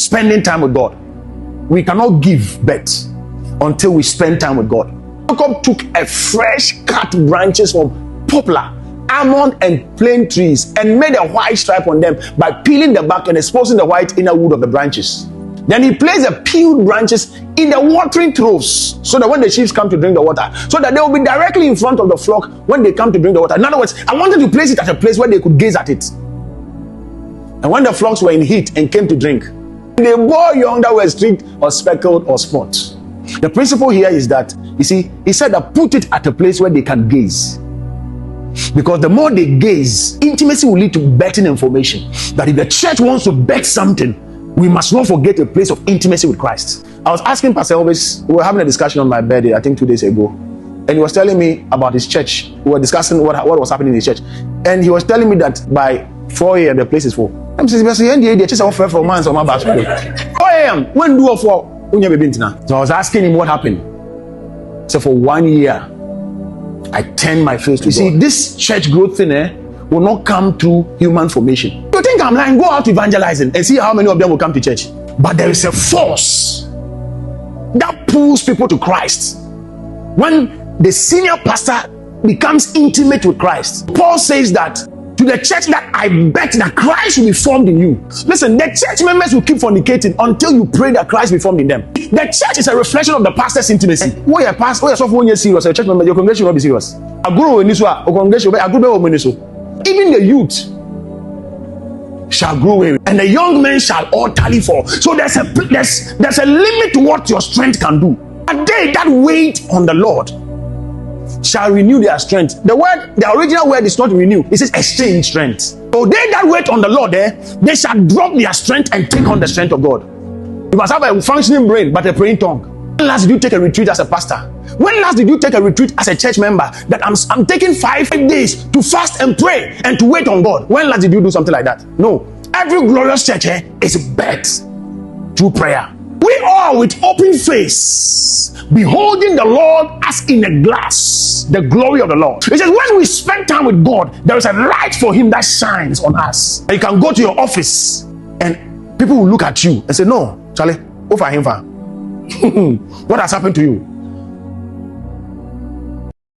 spending time with God. We cannot give birth until we spend time with God. Jacob took a fresh cut branches from poplar, almond, and plane trees and made a white stripe on them by peeling the bark and exposing the white inner wood of the branches. Then he placed the peeled branches in the watering troughs so that when the sheep come to drink the water, so that they will be directly in front of the flock when they come to drink the water. In other words, I wanted to place it at a place where they could gaze at it. And when the flocks were in heat and came to drink, they bore young that were streaked or speckled or spot. The principle here is that, you see, he said that put it at a place where they can gaze. Because the more they gaze, intimacy will lead to betting information. That if the church wants to bet something, we must not forget a place of intimacy with Christ. I was asking Pastor Elvis, we were having a discussion on my birthday, I think 2 days ago. And he was telling me about his church. We were discussing what was happening in his church. And he was telling me that by 4 a.m. the place is full. I'm saying, the church is for months on my back. 4 a.m. When do for? So I was asking him what happened. So for 1 year, I turned my face to God. You see, this church growth thing will not come through human formation. You think I'm lying? Go out evangelizing and see how many of them will come to church. But there is a force that pulls people to Christ. When the senior pastor becomes intimate with Christ, Paul says that to the church that I bet that Christ will be formed in you. Listen, the church members will keep fornicating until you pray that Christ be formed in them. The church is a reflection of the pastor's intimacy. Where your pastor, where you're serious, a church member, your congregation will not be serious. A guru in this one, a congregation, a group of ministers. Even the youth shall grow weary, and the young men shall all tally fall. So there's a limit to what your strength can do. A day that wait on the Lord shall renew their strength. The original word is not renew, it says exchange strength. So they that wait on the Lord, they shall drop their strength and take on the strength of God. You must have a functioning brain but a praying tongue. When last did you take a retreat as a pastor? When last did you take a retreat as a church member that I'm taking 5 days to fast and pray and to wait on God? When last did you do something like that? No. Every glorious church is birthed through prayer. We all with open face, beholding the Lord as in a glass, the glory of the Lord. It says when we spend time with God, there is a light for him that shines on us. And you can go to your office and people will look at you and say, no, Charlie, over him. What has happened to you?